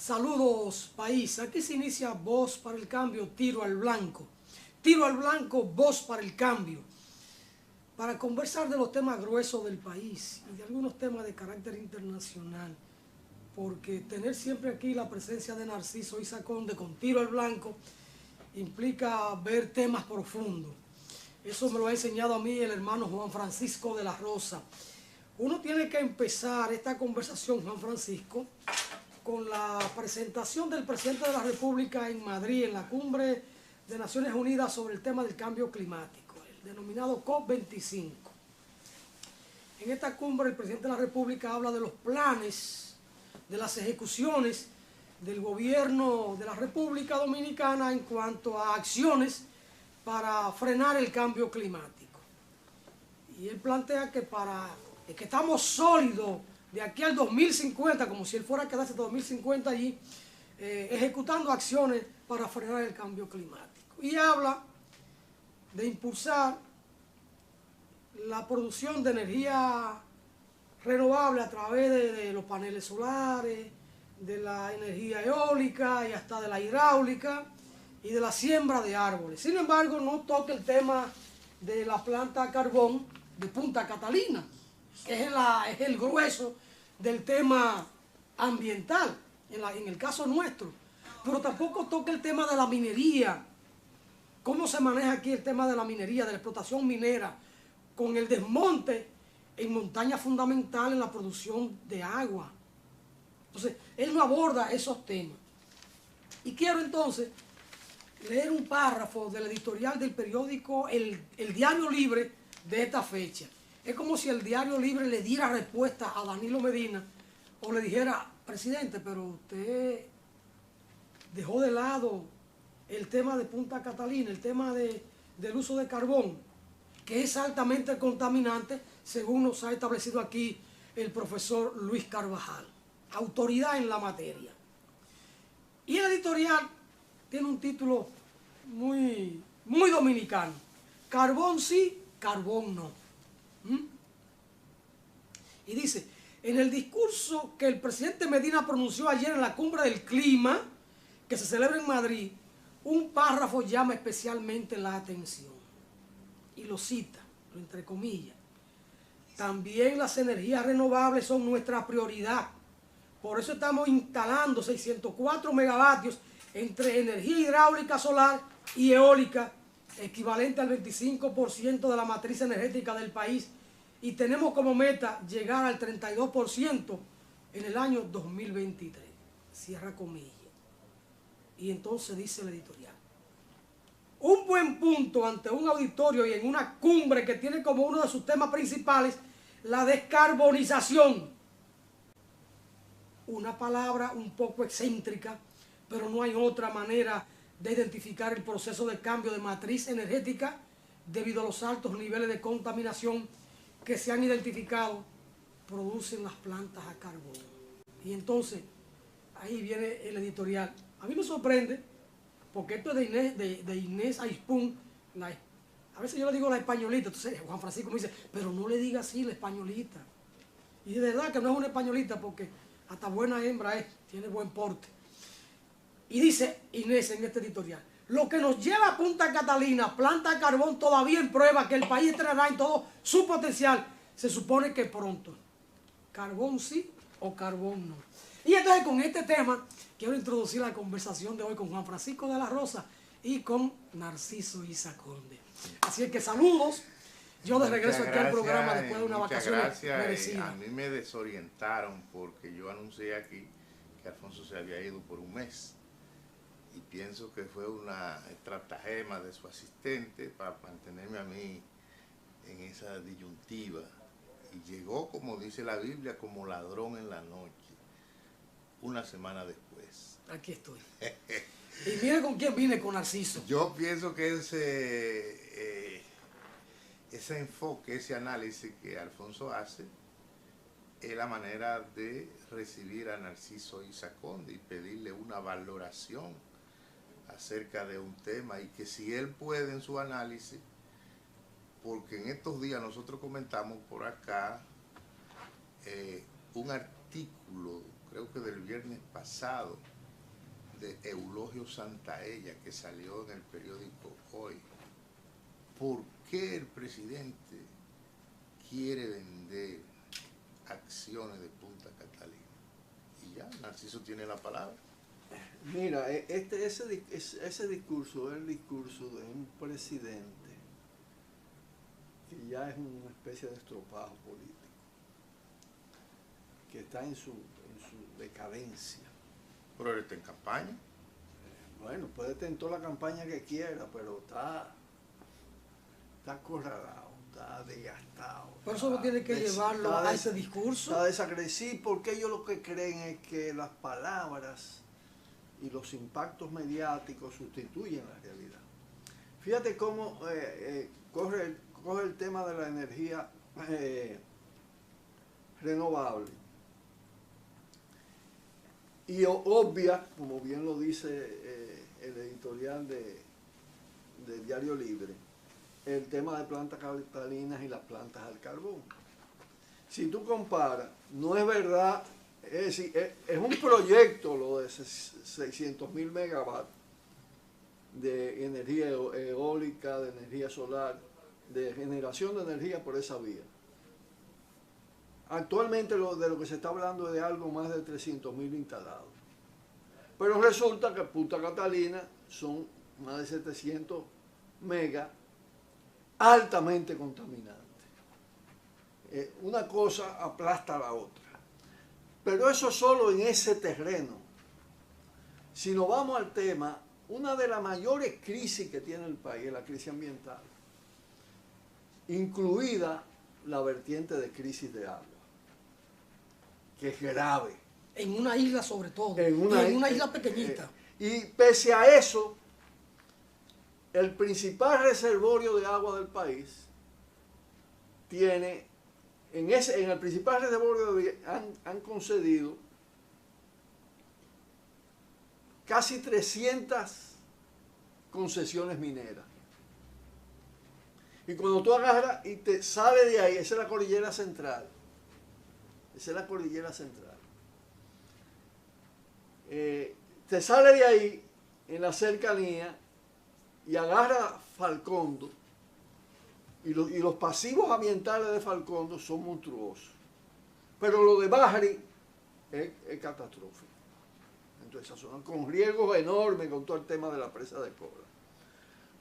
Saludos, país. Aquí se inicia Voz para el Cambio, Tiro al Blanco. Tiro al Blanco, Voz para el Cambio. Para conversar de los temas gruesos del país y de algunos temas de carácter internacional. Porque tener siempre aquí la presencia de Narciso Isa Conde con Tiro al Blanco implica ver temas profundos. Eso me lo ha enseñado a mí el hermano Juan Francisco de la Rosa. Uno tiene que empezar esta conversación, Juan Francisco, con la presentación del presidente de la República en Madrid, en la Cumbre de Naciones Unidas sobre el tema del cambio climático, el denominado COP25. En esta cumbre el presidente de la República habla de los planes, de las ejecuciones del gobierno de la República Dominicana en cuanto a acciones para frenar el cambio climático. Y él plantea que que estamos sólidos de aquí al 2050, como si él fuera a quedarse hasta 2050 allí, ejecutando acciones para frenar el cambio climático. Y habla de impulsar la producción de energía renovable a través de los paneles solares, de la energía eólica y hasta de la hidráulica y de la siembra de árboles. Sin embargo, no toca el tema de la planta a carbón de Punta Catalina, que es el grueso del tema ambiental, en el caso nuestro. Pero tampoco toca el tema de la minería. ¿Cómo se maneja aquí el tema de la minería, de la explotación minera, con el desmonte en montañas fundamentales en la producción de agua? Entonces, él no aborda esos temas. Y quiero entonces leer un párrafo del editorial del periódico El Diario Libre de esta fecha. Es como si el Diario Libre le diera respuesta a Danilo Medina o le dijera: presidente, pero usted dejó de lado el tema de Punta Catalina, el tema del uso de carbón, que es altamente contaminante, según nos ha establecido aquí el profesor Luis Carvajal, autoridad en la materia. Y el editorial tiene un título muy dominicano: carbón sí, carbón no. Y dice: en el discurso que el presidente Medina pronunció ayer en la Cumbre del Clima, que se celebra en Madrid, un párrafo llama especialmente la atención. Y lo cita, lo entre comillas: también las energías renovables son nuestra prioridad. Por eso estamos instalando 604 megavatios entre energía hidráulica solar y eólica, equivalente al 25% de la matriz energética del país, y tenemos como meta llegar al 32% en el año 2023. Cierra comillas. Y entonces dice el editorial: un buen punto ante un auditorio y en una cumbre que tiene como uno de sus temas principales la descarbonización. Una palabra un poco excéntrica, pero no hay otra manera de identificar el proceso de cambio de matriz energética debido a los altos niveles de contaminación que se han identificado producen las plantas a carbón. Y entonces, ahí viene el editorial. A mí me sorprende, porque esto es de Inés Ayspun, a veces yo le digo la españolita, entonces Juan Francisco me dice: pero no le diga así la españolita. Y de verdad que no es una españolita, porque hasta buena hembra es, tiene buen porte. Y dice Inés en este editorial: lo que nos lleva a Punta Catalina, planta de carbón todavía en prueba, que el país entrará en todo su potencial, se supone que pronto. Carbón sí o carbón no. Y entonces con este tema quiero introducir la conversación de hoy con Juan Francisco de la Rosa y con Narciso Isa Conde. Así es que saludos. Yo de regreso aquí al programa después de una vacación merecida. A mí me desorientaron porque yo anuncié aquí que Alfonso se había ido por un mes. Y pienso que fue una estratagema de su asistente para mantenerme a mí en esa disyuntiva. Y llegó, como dice la Biblia, como ladrón en la noche, una semana después. Aquí estoy. Y mire con quién vine, con Narciso. Yo pienso que ese enfoque, ese análisis que Alfonso hace, es la manera de recibir a Narciso Isa Conde y pedirle una valoración acerca de un tema, y que si él puede en su análisis, porque en estos días nosotros comentamos por acá un artículo, creo que del viernes pasado, de Eulogio Santaella que salió en el periódico Hoy. ¿Por qué el presidente quiere vender acciones de Punta Catalina? Y ya, Narciso tiene la palabra. Mira, ese discurso es el discurso de un presidente que ya es una especie de estropajo político, que está en su decadencia. Pero él está en campaña. Bueno, puede tener toda la campaña que quiera, pero está acorralado, está desgastado. Por eso no tiene que llevarlo a ese discurso. Está desagresivo, porque ellos lo que creen es que las palabras y los impactos mediáticos sustituyen la realidad. Fíjate cómo coge el tema de la energía renovable y obvia, como bien lo dice el editorial del Diario Libre, el tema de plantas catalinas y las plantas al carbón. Si tú comparas, no es verdad, es un proyecto lo de 600.000 megavatios de energía eólica, de energía solar, de generación de energía por esa vía. Actualmente de lo que se está hablando es de algo más de 300.000 instalados. Pero resulta que Punta Catalina son más de 700 megas altamente contaminantes. Una cosa aplasta a la otra. Pero eso solo en ese terreno. Si nos vamos al tema, una de las mayores crisis que tiene el país es la crisis ambiental, incluida la vertiente de crisis de agua, que es grave. En una isla sobre todo, en una isla pequeñita. Y pese a eso, el principal reservorio de agua del país tiene, en el principal reservorio han concedido casi 300 concesiones mineras. Y cuando tú agarras y te sales de ahí, esa es la cordillera central. Esa es la cordillera central. Te sale de ahí, en la cercanía, y agarra Falcondo, y los pasivos ambientales de Falcondo son monstruosos. Pero lo de Bajari es catastrófico. Entonces, esa zona, con riesgos enormes con todo el tema de la presa de Cobra.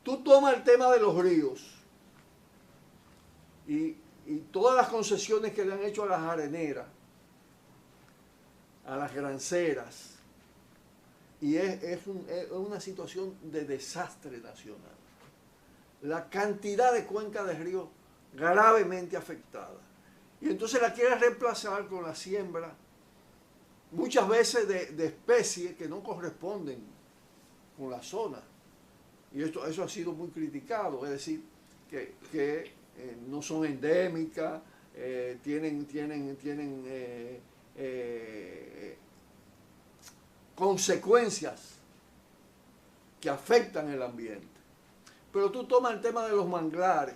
Tú tomas el tema de los ríos y todas las concesiones que le han hecho a las areneras, a las granceras, y es una situación de desastre nacional. La cantidad de cuencas de ríos gravemente afectadas. Y entonces la quiere reemplazar con la siembra, muchas veces de especies que no corresponden con la zona. Y eso ha sido muy criticado, es decir, que no son endémicas, tienen consecuencias que afectan el ambiente. Pero tú tomas el tema de los manglares,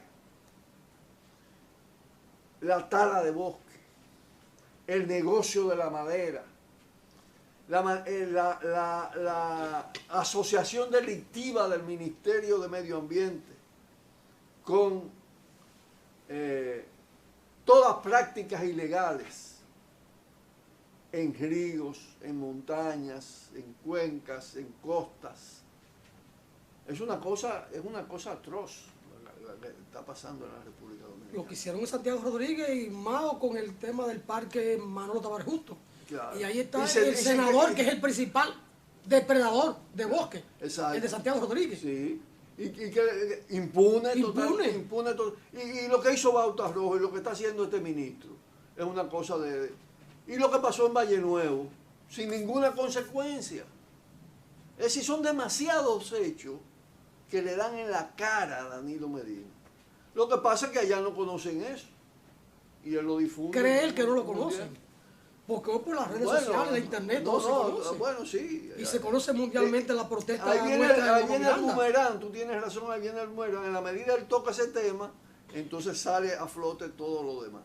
la tala de bosque, el negocio de la madera, la asociación delictiva del Ministerio de Medio Ambiente con todas prácticas ilegales en ríos, en montañas, en cuencas, en costas. Es una cosa atroz lo que está pasando en la República Dominicana. Lo que hicieron en Santiago Rodríguez y Mao con el tema del parque Manolo Tavares Justo. Claro. Y ahí está el senador que es el principal depredador de bosque, exacto, el de Santiago Rodríguez. Sí. Y que impune todo. Y lo que hizo Bauta Rojo y lo que está haciendo este ministro es una cosa de... Y lo que pasó en Valle Nuevo, sin ninguna consecuencia. Es decir, son demasiados hechos que le dan en la cara a Danilo Medina. Lo que pasa es que allá no conocen eso. Y él lo difunde. ¿Cree él que no lo conocen? Porque hoy por las redes sociales, la internet, todo se conoce. Bueno, sí. Y se conoce mundialmente la protesta. Ahí viene el boomerang, tú tienes razón, ahí viene el boomerang. En la medida que él toca ese tema, entonces sale a flote todo lo demás.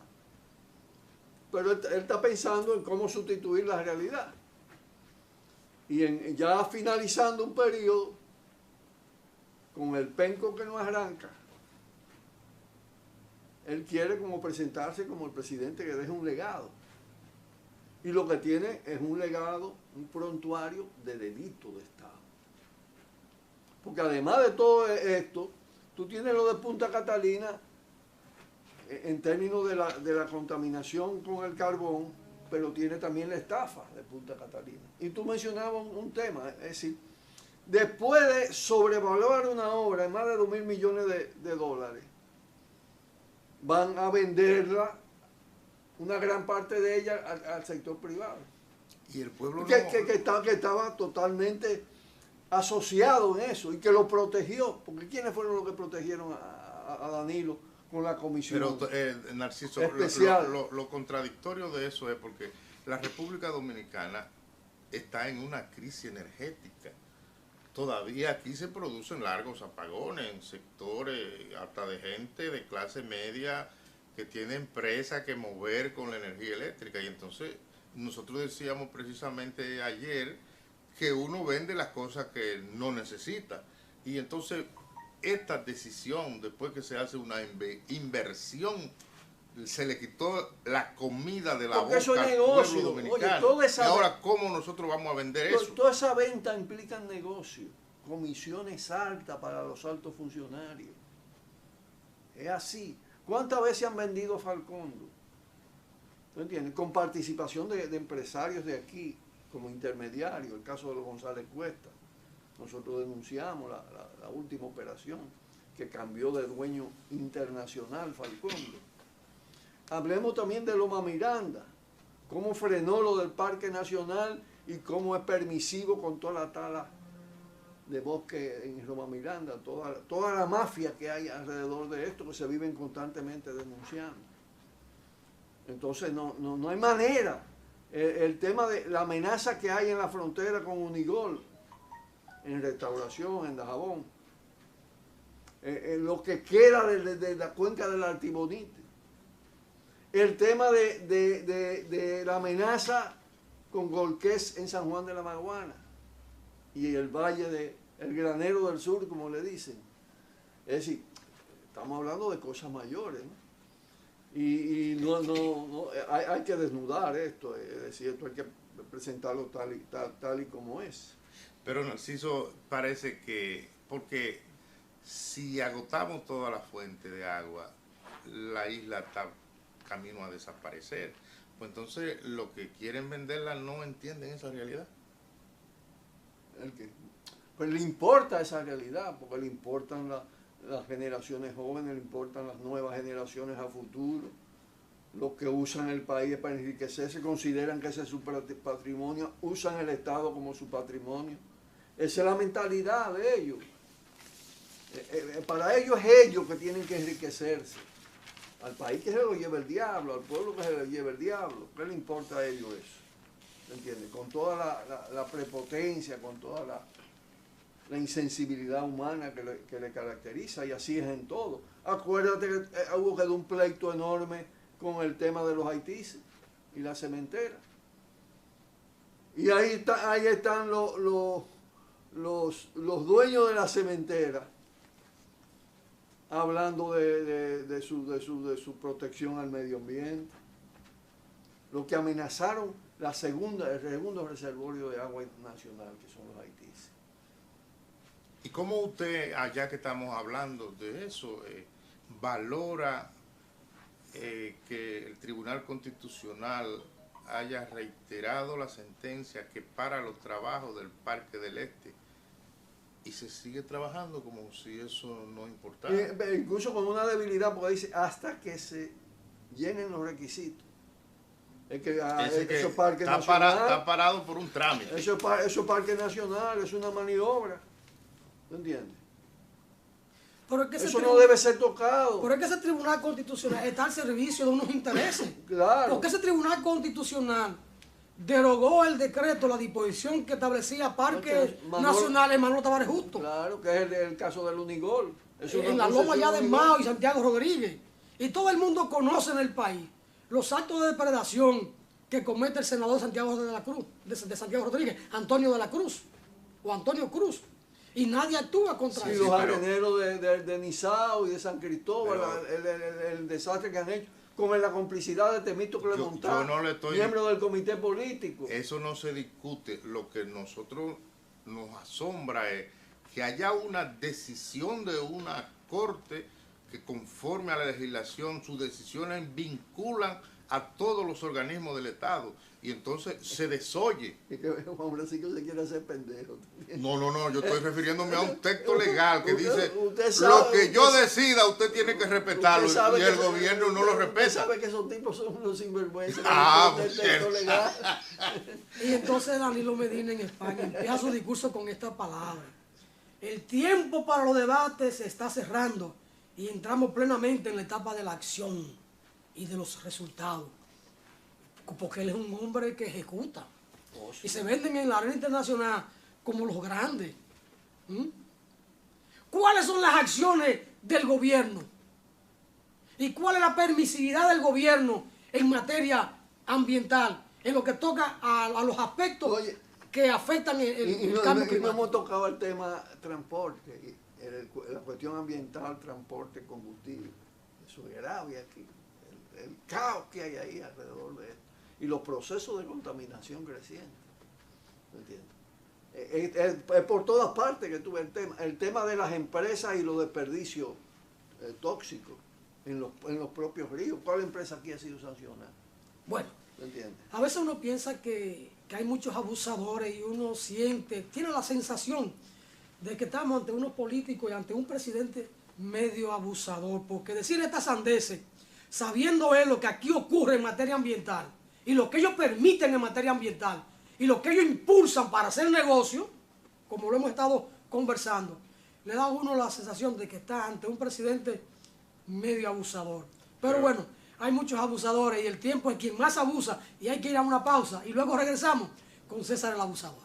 Pero él está pensando en cómo sustituir la realidad. Y ya finalizando un periodo, con el penco que no arranca, él quiere como presentarse como el presidente que deja un legado. Y lo que tiene es un legado, un prontuario de delito de Estado. Porque además de todo esto, tú tienes lo de Punta Catalina en términos de la contaminación con el carbón, pero tiene también la estafa de Punta Catalina. Y tú mencionabas un tema, es decir, después de sobrevalorar una obra en más de 2.000 millones de dólares, van a venderla, una gran parte de ella, al sector privado. Y el pueblo que estaba totalmente asociado en eso y que lo protegió, porque ¿quiénes fueron los que protegieron a Danilo con la comisión? Pero Narciso, especial? Lo contradictorio de eso es porque la República Dominicana está en una crisis energética. Todavía aquí se producen largos apagones en sectores hasta de gente de clase media que tiene empresa que mover con la energía eléctrica. Y entonces nosotros decíamos precisamente ayer que uno vende las cosas que no necesita. Y entonces esta decisión, después que se hace una inversión, se le quitó la comida de la boca al pueblo dominicano. Oye, y ahora, ¿cómo nosotros vamos a vender eso? Toda esa venta implica negocio, comisiones altas para los altos funcionarios. Es así. ¿Cuántas veces han vendido Falcondo? ¿Tú entiendes? Con participación de empresarios de aquí, como intermediarios, el caso de los González Cuesta. Nosotros denunciamos la última operación que cambió de dueño internacional Falcondo. Hablemos también de Loma Miranda, cómo frenó lo del Parque Nacional y cómo es permisivo con toda la tala de bosque en Loma Miranda, toda la mafia que hay alrededor de esto, que se viven constantemente denunciando. Entonces no hay manera. El tema de la amenaza que hay en la frontera con Unigol, en Restauración, en Dajabón, lo que queda de la cuenca del Artibonite, el tema de la amenaza con Golqués en San Juan de la Maguana y el Valle el Granero del Sur, como le dicen. Es decir, estamos hablando de cosas mayores, ¿no? Y hay que desnudar esto, es decir, esto hay que presentarlo tal y como es. Pero Narciso, parece que, porque si agotamos toda la fuente de agua, la isla está camino a desaparecer. Pues entonces, los que quieren venderla no entienden esa realidad. Pues le importa esa realidad, porque le importan las generaciones jóvenes, le importan las nuevas generaciones a futuro. Los que usan el país para enriquecerse, consideran que ese es su patrimonio, usan el Estado como su patrimonio. Esa es la mentalidad de ellos. Para ellos es ellos que tienen que enriquecerse. Al país que se lo lleve el diablo, al pueblo que se lo lleve el diablo. ¿Qué le importa a ellos eso? ¿Entiendes? Con toda la prepotencia, con toda la insensibilidad humana que le caracteriza, y así es en todo. Acuérdate que hubo que un pleito enorme con el tema de los haitíes y la cementera. Y ahí están los dueños de la cementera hablando de su protección al medio ambiente. Los que amenazaron el segundo reservorio de agua nacional, que son los haitíes. ¿Y cómo usted, allá que estamos hablando de eso, valora que el Tribunal Constitucional haya reiterado la sentencia que para los trabajos del Parque del Este y se sigue trabajando como si eso no importara? Incluso con una debilidad, porque dice hasta que se llenen los requisitos. Es que esos parques nacionales está parado por un trámite. Esos parques nacionales es una maniobra. ¿Tú entiendes? Eso no debe ser tocado. Pero es que ese Tribunal Constitucional está al servicio de unos intereses. Claro. Porque ese Tribunal Constitucional derogó el decreto, la disposición que establecía parques nacionales Manuel Tavares Justo. Claro, que es el caso del Unigol. En la Loma ya de Mao y Santiago Rodríguez. Y todo el mundo conoce en el país los actos de depredación que comete el senador Santiago de la Cruz, de Santiago Rodríguez, Antonio de la Cruz, o Antonio Cruz. Y nadie actúa contra Sí, eso. los areneros de Nizao y de San Cristóbal, el desastre que han hecho, con la complicidad de Temístocles Montán, miembro del comité político. Eso no se discute. Lo que nosotros nos asombra es que haya una decisión de una corte que, conforme a la legislación, sus decisiones vinculan a todos los organismos del Estado, y entonces se desoye. Y que Juan Francisco se quiere hacer pendejo. No, yo estoy refiriéndome a un texto legal que dice, sabe, lo que yo decida, usted tiene que respetarlo, y el gobierno no lo Usted respeta. sabe que esos tipos son unos sinvergüenzas. Pues, texto legal. Y entonces Danilo Medina en España empieza su discurso con esta palabra: el tiempo para los debates se está cerrando y entramos plenamente en la etapa de la acción y de los resultados. Porque él es un hombre que ejecuta. Y se venden en la arena internacional como los grandes. ¿Cuáles son las acciones del gobierno? ¿Y cuál es la permisividad del gobierno en materia ambiental, en lo que toca a los aspectos que afectan el cambio climático? No hemos tocado el tema transporte, la cuestión ambiental, transporte, combustible. Eso es grave aquí. El caos que hay ahí alrededor de esto. Y los procesos de contaminación crecientes. ¿Me entiendes? Es por todas partes que tuve el tema de las empresas y los desperdicios tóxicos en los propios ríos. ¿Cuál empresa aquí ha sido sancionada? Bueno, ¿me entiendes? A veces uno piensa que hay muchos abusadores y uno tiene la sensación de que estamos ante unos políticos y ante un presidente medio abusador, porque decir estas sandeces, sabiendo él lo que aquí ocurre en materia ambiental y lo que ellos permiten en materia ambiental y lo que ellos impulsan para hacer negocio, como lo hemos estado conversando, le da a uno la sensación de que está ante un presidente medio abusador. Pero bueno, hay muchos abusadores y el tiempo es quien más abusa, y hay que ir a una pausa y luego regresamos con César el Abusador.